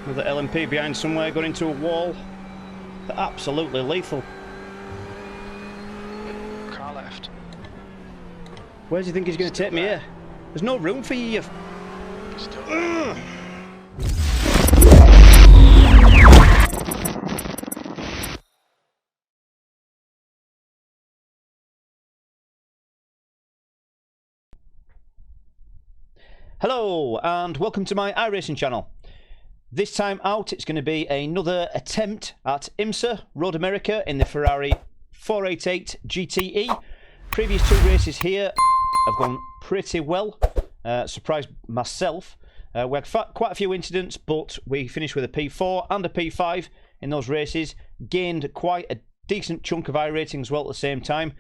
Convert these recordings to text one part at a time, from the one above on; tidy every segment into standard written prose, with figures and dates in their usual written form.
Another LMP behind somewhere, going into a wall. They're absolutely lethal. Car left. Where do you think he's going to take me here? There's no room for you. Still Hello and welcome to my iRacing channel. This time out it's going to be another attempt at IMSA Road America in the Ferrari 488 GTE. Previous two races here have gone pretty well. Surprised myself. We had quite a few incidents, but we finished with a P4 and a P5 in those races. Gained quite a decent chunk of iRating as well at the same time.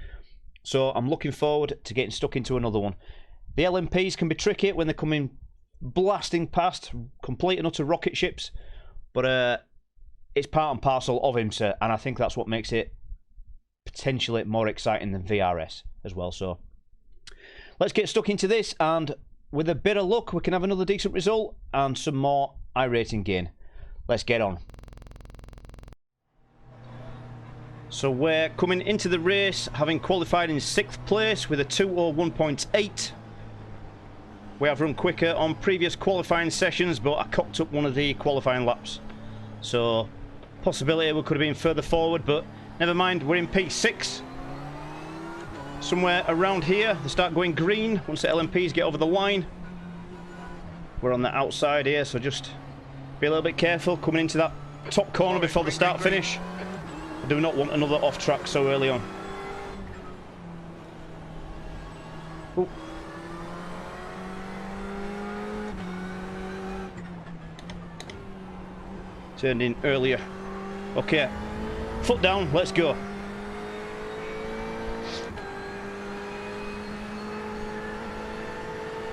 So I'm looking forward to getting stuck into another one. The LMPs can be tricky when they're coming blasting past, complete and utter rocket ships, but it's part and parcel of IMSA, and I think that's what makes it potentially more exciting than VRS as well. So let's get stuck into this, and with a bit of luck we can have another decent result and some more iRating gain. Let's get on. So we're coming into the race having qualified in 6th place with a 2:01.8. We have run quicker on previous qualifying sessions, but I cocked up one of the qualifying laps. So, possibility we could have been further forward, but never mind, we're in P6. Somewhere around here, they start going green once the LMPs get over the line. We're on the outside here, so just be a little bit careful coming into that top corner before the start finish. I do not want another off track so early on. Ooh. Turned in earlier. Okay, foot down, let's go.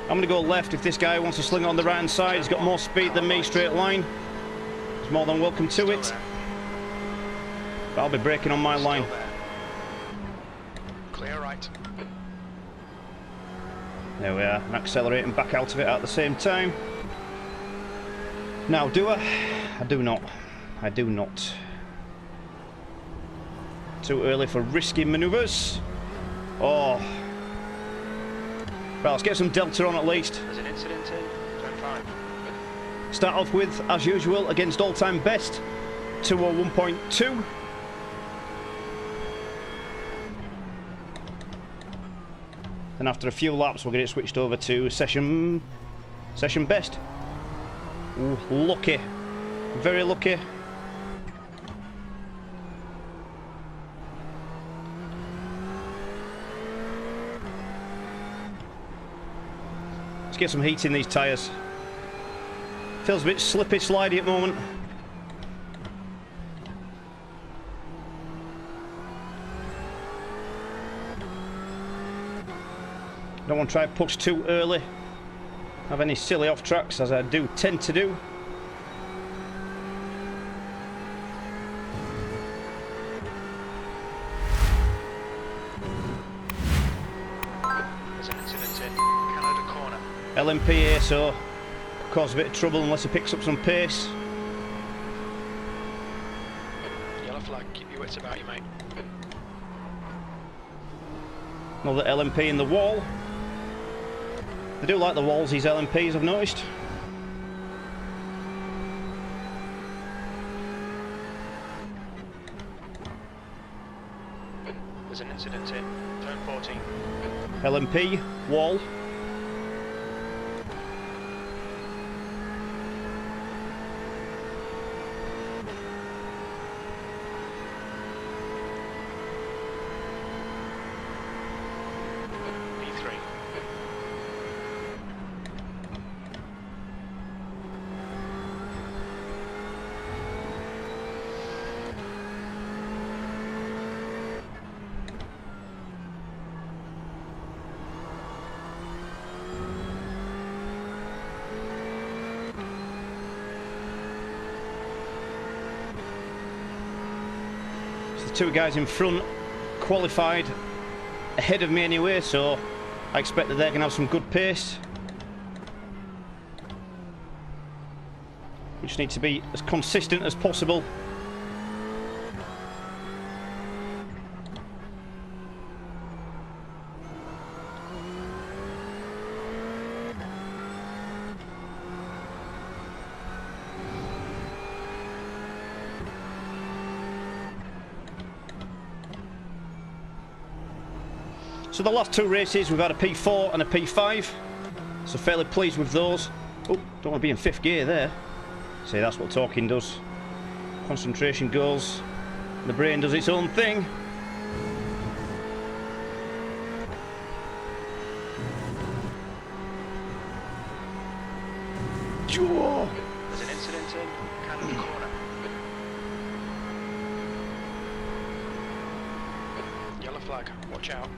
I'm going to go left if this guy wants to sling it on the right hand side. He's got more speed than me, straight line. He's more than welcome to it. But I'll be braking on my line. clear right. There we are, and accelerating back out of it at the same time. Now, do I? I do not. I do not. Too early for risky manoeuvres. Oh. Right, let's get some delta on at least. There's an incident in turn 5. Start off with, as usual, against all-time best, 2:01.2. Then after a few laps, we'll get it switched over to session best. Ooh, lucky. Very lucky. Let's get some heat in these tyres. Feels a bit slippy, slidey at the moment. Don't want to try to push too early. Have any silly off tracks, as I do tend to do. There's an incident in Canada corner. LMP here, so cause a bit of trouble unless he picks up some pace. Yellow flag, keep your wits about you, mate. Another LMP in the wall. They do like the walls, these LMPs, I've noticed. There's an incident in turn 14. LMP, wall. P3. The two guys in front qualified ahead of me anyway, so I expect that they're going to have some good pace. We just need to be as consistent as possible. So the last two races we've had a P4 and a P5, so fairly pleased with those. Oh, don't want to be in 5th gear there. See, that's what talking does. Concentration goes, the brain does its own thing. There's an incident in Canada corner. Yellow flag, watch out.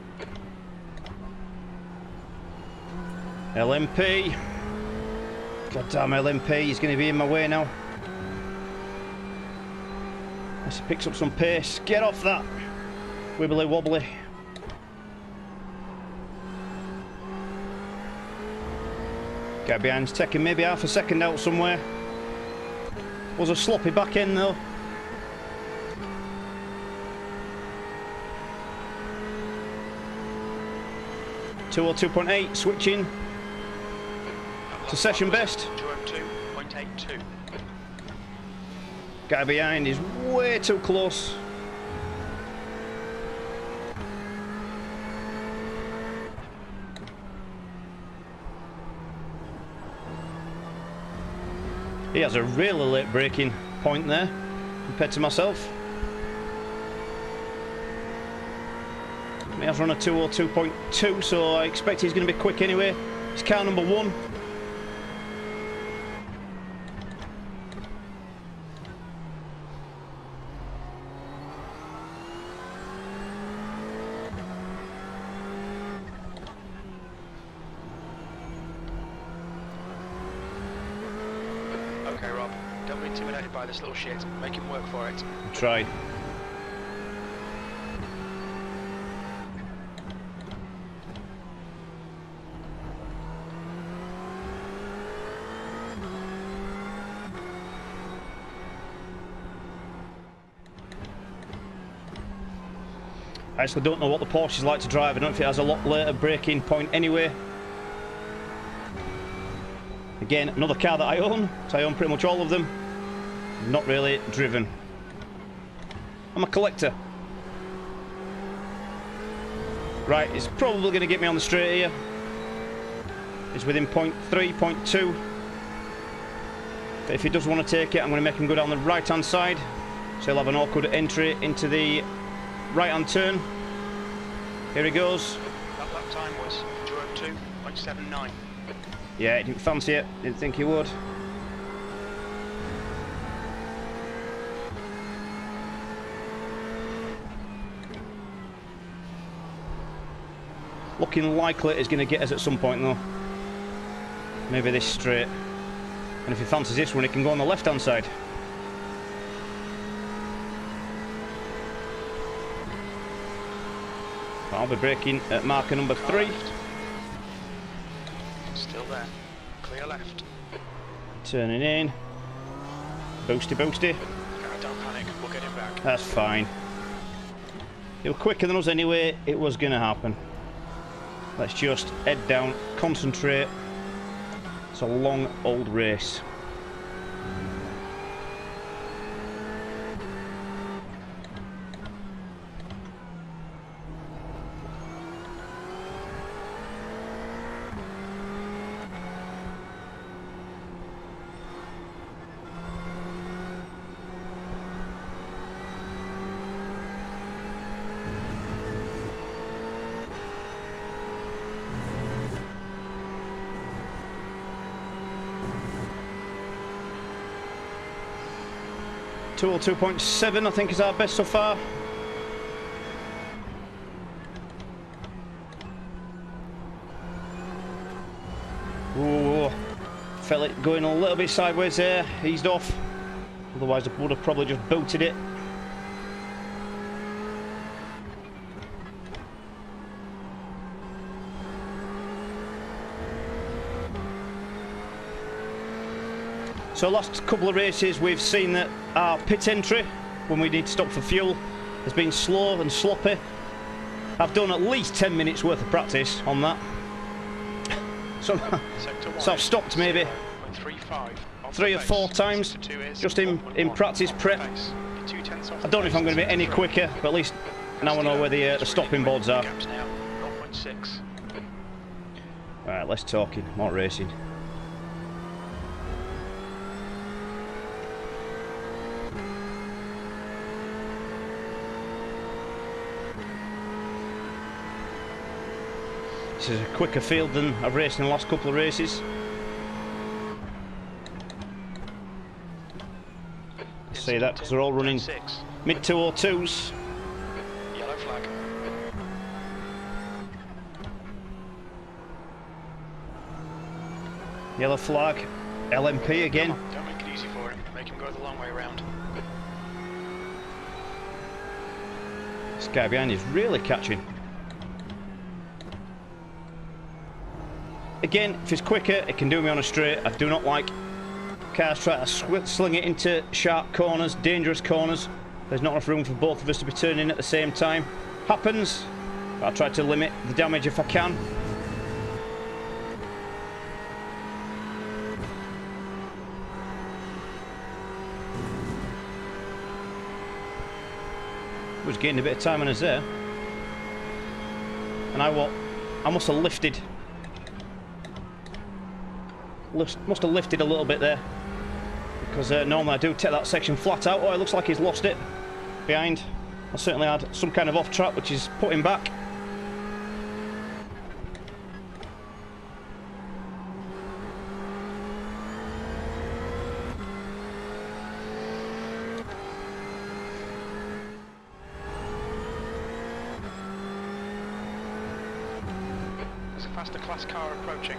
LMP. Goddamn LMP, he's going to be in my way now. As he picks up some pace. Get off that. Wibbly wobbly. Get behind's taking maybe half a second out somewhere. Was a sloppy back end though. Two or 2.8 switching to session best. 202.82. Guy behind is way too close. He has a really late braking point there compared to myself. He has run a 202.2, so I expect he's going to be quick anyway. It's car number 1. Okay, Rob, don't be intimidated by this little shit. Make him work for it. Try. I actually don't know what the Porsche is like to drive. I don't know if it has a lot later braking point anyway. Again, another car that I own, so I own pretty much all of them. Not really driven. I'm a collector. Right, it's probably going to get me on the straight here. It's within 0.3, 0.2. But if he does want to take it, I'm going to make him go down the right-hand side. So he'll have an awkward entry into the right-hand turn. Here he goes. That lap time was 202.79. Yeah, he didn't fancy it. Didn't think he would. Looking likely he's going to get us at some point though. Maybe this straight. And if he fancies this one, he can go on the left-hand side. I'll be braking at marker number 3. Still there. Clear left. Turning in. Boosty, boosty. Don't panic. We'll get him back. That's fine. They were quicker than us anyway. It was going to happen. Let's just head down, concentrate. It's a long, old race. Tool 2.7 I think is our best so far. Ooh, felt it going a little bit sideways there, eased off. Otherwise I would have probably just booted it. So last couple of races we've seen that our pit entry, when we need to stop for fuel, has been slow and sloppy. I've done at least 10 minutes worth of practice on that. So I've stopped maybe 3 or 4 times just in practice prep. I don't know if I'm going to be any quicker, but at least now I know where the stopping boards are. Alright, less talking, more racing. This is a quicker field than I've raced in the last couple of races. I say that because they're all running mid 202s. Yellow flag. Yellow flag. LMP again. Don't make it easy for him. Make him go the long way around. This guy behind is really catching. Again, if it's quicker, it can do me on a straight. I do not like cars trying to sling it into sharp corners, dangerous corners. There's not enough room for both of us to be turning at the same time. Happens, but I try to limit the damage if I can. Was getting a bit of time on us there. And I must have lifted. Must have lifted a little bit there, because normally I do take that section flat out. Oh, it looks like he's lost it behind. I certainly had some kind of off track which is put him back. There's a faster class car approaching.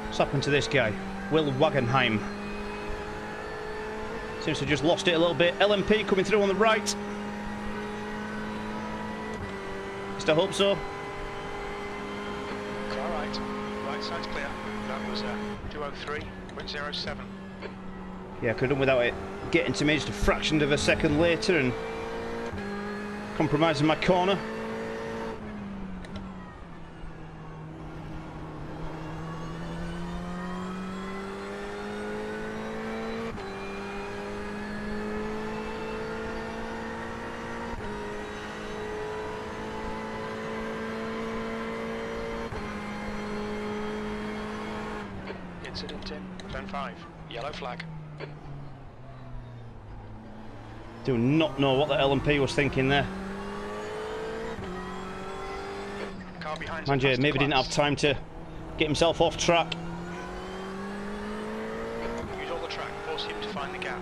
What's happened to this guy? Will Wagenheim. Seems to have just lost it a little bit. LMP coming through on the right. I hope so. It's alright. Right side's clear. That was 203.07. Yeah, I could have done without it getting to me just a fraction of a second later and compromising my corner. Incident in turn 5. Yellow flag. Do not know what the LMP was thinking there. Car behind. Mind you, maybe didn't have time to get himself off track. Use all the track, force him to find the gap.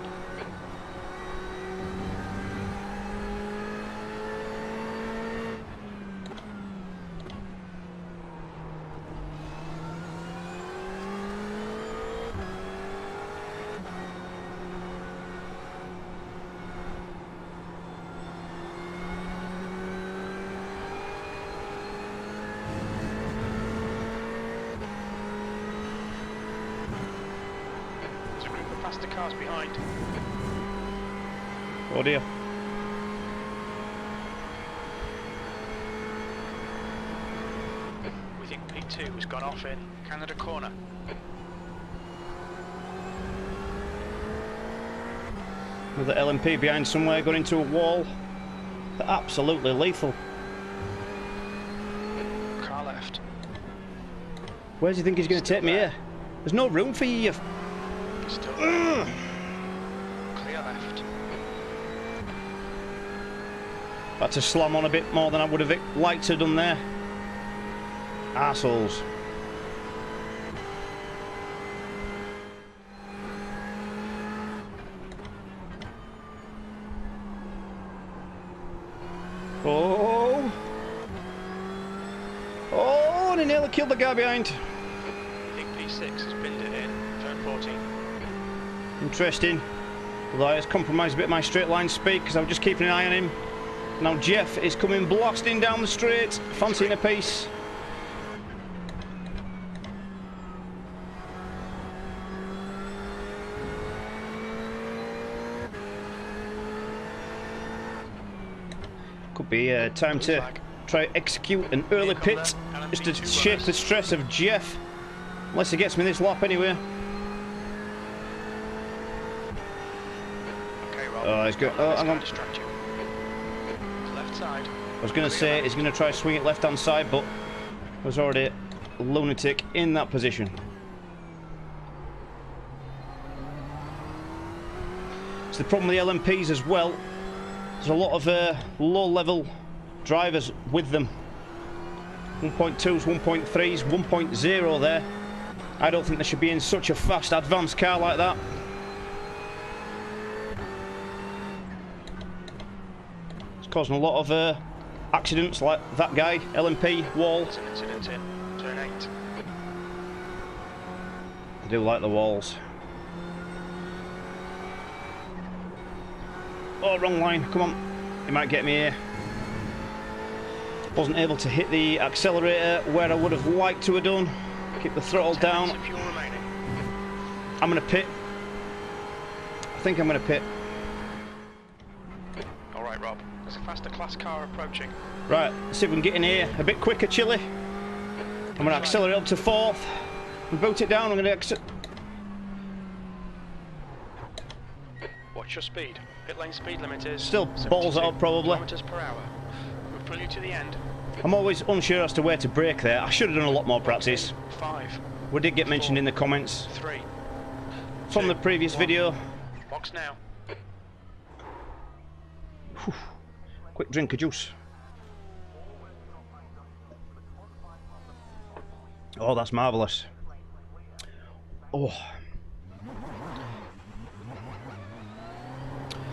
Faster cars behind. Oh dear. We think P2 has gone off in Canada corner. Another LMP behind somewhere, going into a wall. They're absolutely lethal. Car left. Where do you think he's going to take me here? There's no room for you. Still clear left. Had to slam on a bit more than I would have liked to have done there. Arseholes. Oh! Oh, and he nearly killed the guy behind. I think P6 has pinned it in turn 14. Interesting. Although I has compromised a bit of my straight line speed because I was just keeping an eye on him. Now Jeff is coming blasting down the straight, fancying a piece. Could be time to try execute an early pit, just to shake the stress of Jeff. Unless he gets me this lap anyway. Oh, he's good. Oh, hang on. Left side. I was going to say he's going to try to swing it left hand side, but there's already a lunatic in that position. It's the problem with the LMPs as well. There's a lot of low level drivers with them. 1.2s, 1.3s, 1.0 there. I don't think they should be in such a fast advanced car like that. It's causing a lot of accidents like that guy, LMP, wall. There's an incident in turn 8. I do like the walls. Oh, wrong line, come on. He might get me here. Wasn't able to hit the accelerator where I would have liked to have done. Keep the throttle down. I'm going to pit. I think I'm going to pit. Alright, Rob. There's a faster class car approaching. Right, let's see if we can get in here a bit quicker, Chili. I'm going to accelerate up to 4th. And boot it down. I'm going to Watch your speed. Pit lane speed limit is still balls out probably. Kilometers per hour. We'll pull you to the end. I'm always unsure as to where to brake there. I should have done a lot more practice. 5. We did get mentioned in the comments 3. from the previous video. Box now. Whew. Quick drink of juice. Oh, that's marvellous. Oh.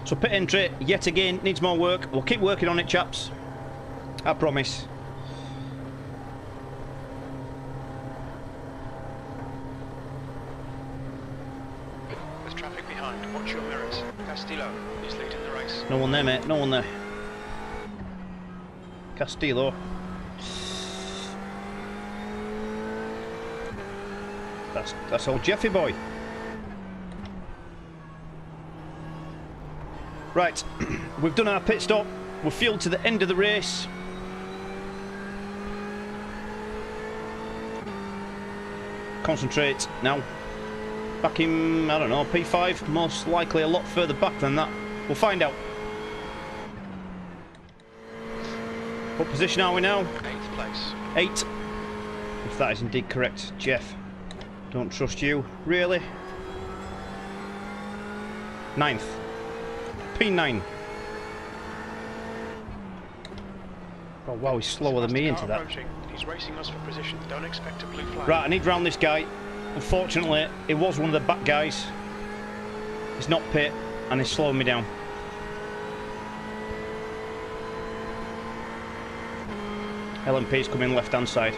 So pit entry, yet again, needs more work. We'll keep working on it, chaps. I promise. There's traffic behind. Watch your mirrors. Castillo is leading the race. No one there, mate. No one there. Castillo. That's old Jeffy boy. Right, we've done our pit stop. We're fueled to the end of the race. Concentrate now. Back in, I don't know, P5, most likely a lot further back than that. We'll find out. What position are we now? 8th place. 8. If that is indeed correct, Jeff. Don't trust you, really. 9th. P9. Oh wow, he's slower than me into that. He's racing us for position. Don't expect a blue flag. Right, I need round this guy. Unfortunately, it was one of the back guys. He's not pit, and he's slowing me down. LMP's coming left hand side.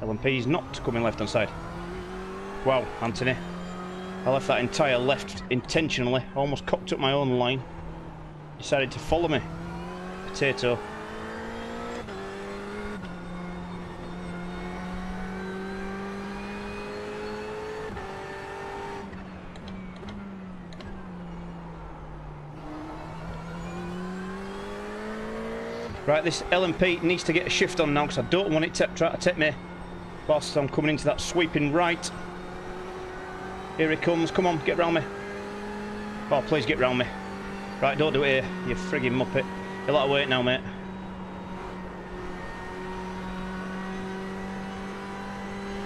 LMP's not coming left hand side. Wow, Anthony. I left that entire left intentionally. Almost cocked up my own line. Decided to follow me. Potato. Right, this LMP needs to get a shift on now because I don't want it to try to take me whilst I'm coming into that sweeping right. Here he comes. Come on, get round me. Oh, please get round me. Right, don't do it here, you frigging muppet. You'll have to wait now, mate.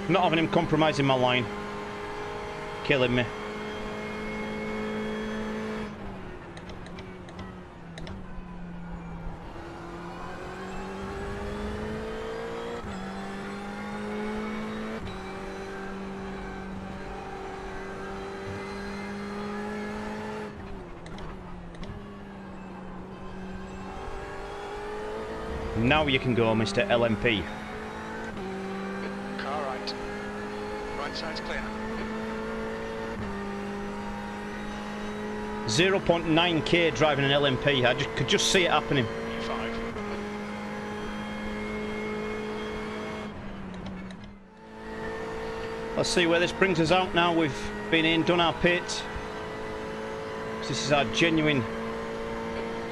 I'm not having him compromising my line. Killing me. Now you can go, Mr. LMP. Car right. Right side's clear. 0.9k driving an LMP. I could just see it happening. E5. Let's see where this brings us out now. We've been in, done our pit. This is our genuine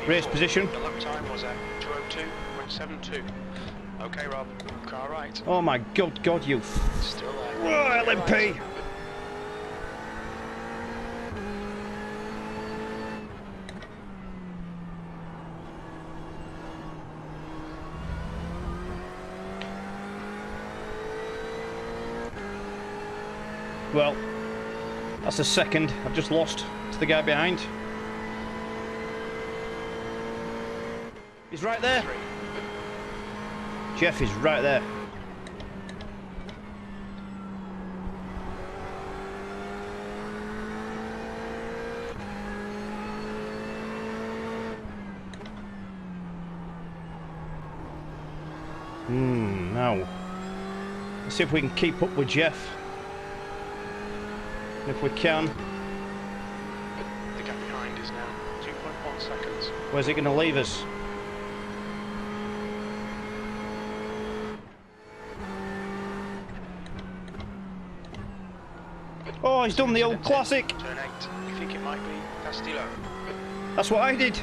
race position. The lap time was at 2:02.72. Okay, Rob. Car right. Oh my God, you. Still there. Whoa, LMP! Well, that's a second I've just lost to the guy behind. He's right there. Jeff is right there. Now, let's see if we can keep up with Jeff. If we can. The gap behind is now 2.1 seconds. Where's it going to leave us? Oh, he's done the old classic. Turn 8. You think it might be Castillo? That's what I did.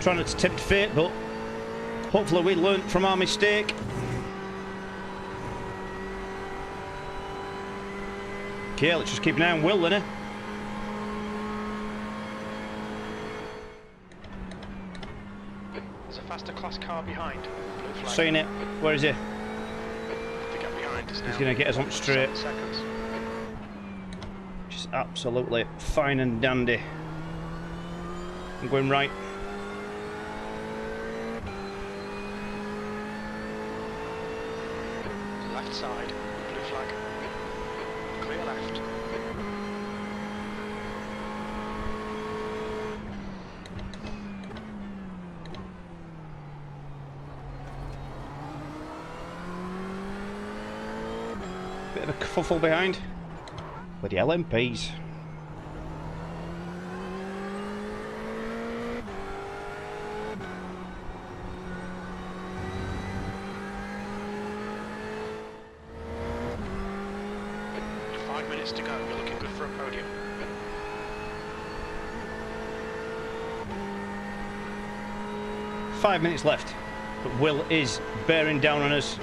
Trying not to tempt fate, but hopefully we learnt from our mistake. Okay, let's just keep an eye on Will then, eh? There's a faster class car behind. Blue flag. Seen it. Where is he? The gap behind is now. He's going to get us on straight. 7 seconds. Just absolutely fine and dandy. I'm going right. Left side. Blue flag. Clear left. Bit of a kerfuffle behind. Bloody LMPs. To go. You're looking good for a podium. Five minutes left, but Will is bearing down on us.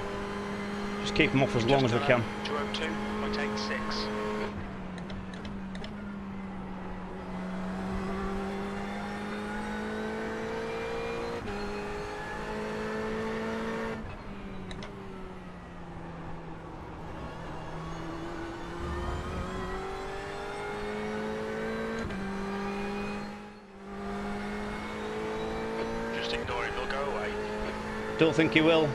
Just keep him off as long as we can. 2:02.86. Ignore him, he'll go away. Don't think he will.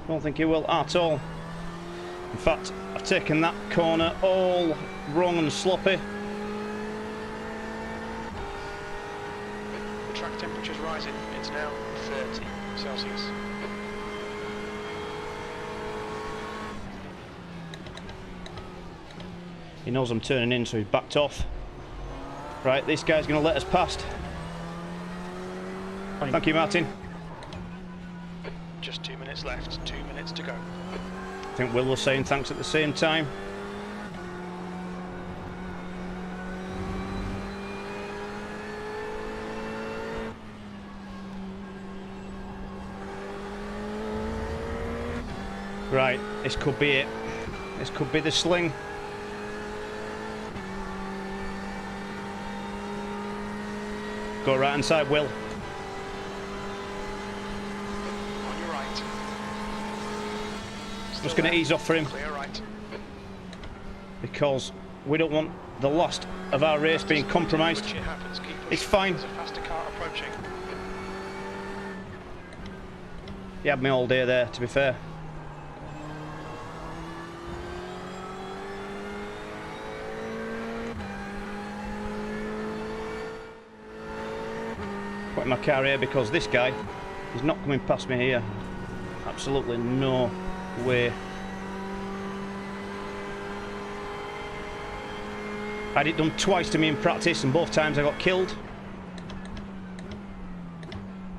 Don't think he will at all. In fact, I've taken that corner all wrong and sloppy. The track temperature's rising. It's now 30 Celsius. He knows I'm turning in, so he's backed off. Right, this guy's going to let us past. Thank you, Martin. Just 2 minutes left, 2 minutes to go. I think Will was saying thanks at the same time. Right, this could be it. This could be the sling. Go right hand side, Will. On your right. Just going to ease off for him. Clear right. Because we don't want the last of our race being compromised. Which it happens. Keep It's fine. There's a faster car approaching. He had me all day there, to be fair. Putting my car here because this guy He's not coming past me here. Absolutely no way. I had it done twice to me in practice and both times I got killed.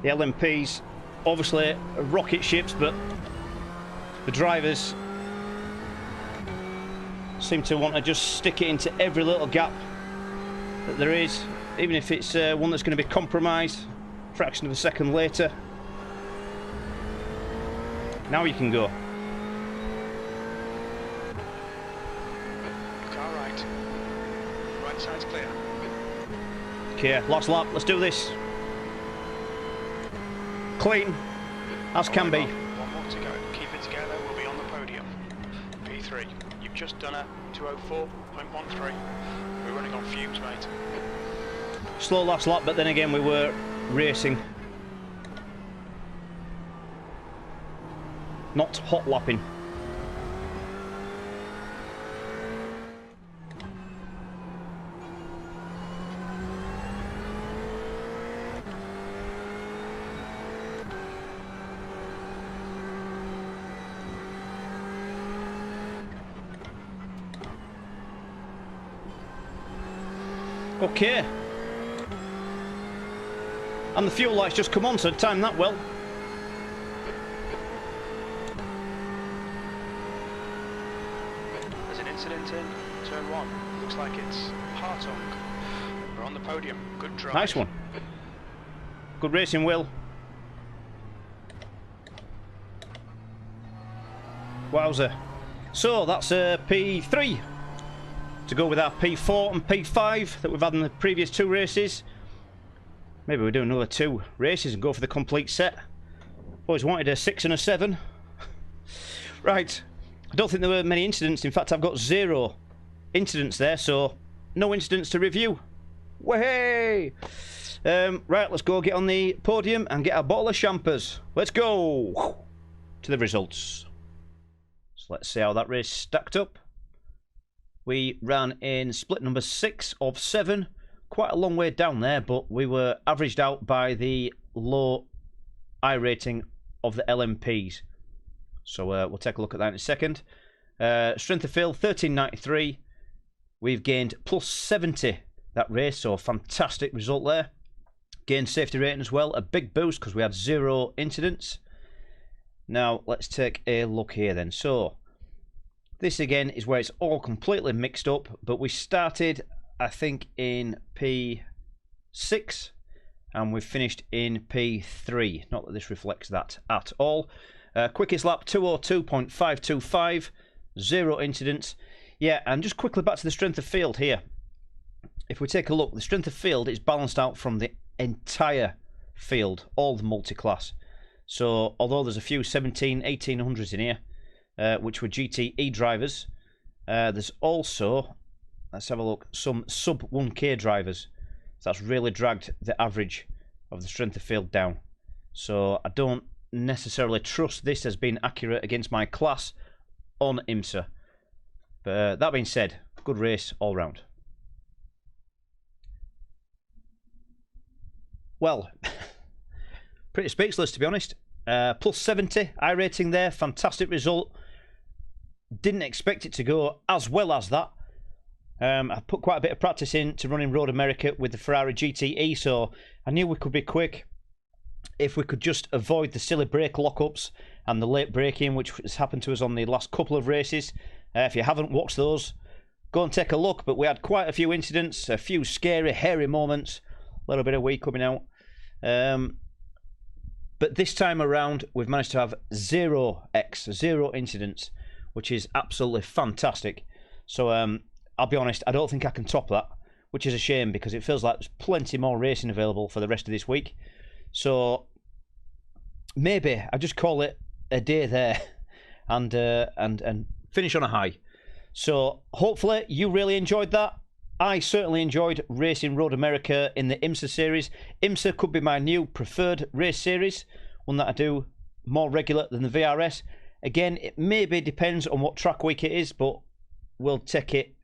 The LMPs, obviously are rocket ships, but the drivers seem to want to just stick it into every little gap that there is, even if it's one that's going to be compromised a fraction of a second later. Now you can go. Car right. Right side's clear. Okay, last lap, let's do this. Clean, as can be. One more to go. Keep it together, we'll be on the podium. P3, you've just done a 204.13. We're running on fumes, mate. Slow last lap, but then again we were racing. Not hot lapping. Okay. And the fuel lights just come on, so time that well. There's an incident in turn 1. Looks like it's Hartung. We're on the podium. Good drive. Nice one. Good racing, Will. Wowzer. So that's P3 to go with our P4 and P5 that we've had in the previous 2 races. Maybe we'll do another 2 races and go for the complete set. Always wanted a 6 and a 7. Right. I don't think there were many incidents. In fact, I've got 0 incidents there, so no incidents to review. Way! Right, let's go get on the podium and get our bottle of champers. Let's go to the results. So let's see how that race stacked up. We ran in split number 6 of 7. Quite a long way down there, but we were averaged out by the low I rating of the LMPs. So we'll take a look at that in a second. Strength of field 1393. We've gained plus 70 that race, so fantastic result there. Gained safety rating as well, a big boost because we had 0 incidents. Now let's take a look here then. So this again is where it's all completely mixed up, but we started I think in P6 and we've finished in P3. Not that this reflects that at all. Quickest lap 202.525, 0 incidents. Yeah, and just quickly back to the strength of field here. If we take a look, the strength of field is balanced out from the entire field, all the multi-class. So although there's a few 1800s in here, which were GTE drivers, there's also, let's have a look, some sub 1k drivers. So that's really dragged the average of the strength of field down. So I don't necessarily trust this as being accurate against my class on IMSA. But that being said, good race all round. Well, pretty speechless to be honest. Plus 70 I rating there, fantastic result. Didn't expect it to go as well as that. I put quite a bit of practice into running Road America with the Ferrari GTE, so I knew we could be quick if we could just avoid the silly brake lockups and the late braking, which has happened to us on the last couple of races. If you haven't watched those, go and take a look. But we had quite a few incidents, a few scary, hairy moments, a little bit of wee coming out. But this time around, we've managed to have 0 incidents, which is absolutely fantastic. So I'll be honest, I don't think I can top that, which is a shame because it feels like there's plenty more racing available for the rest of this week. So maybe I just call it a day there and finish on a high. So hopefully you really enjoyed that. I certainly enjoyed racing Road America in the IMSA series. IMSA could be my new preferred race series, one that I do more regular than the VRS. Again, it maybe depends on what track week it is, but we'll take it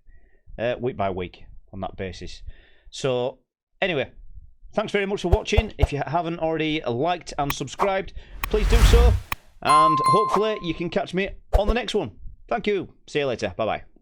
week by week on that basis. So anyway, thanks very much for watching. If you haven't already liked and subscribed, please do so. And hopefully you can catch me on the next one. Thank you. See you later. Bye-bye.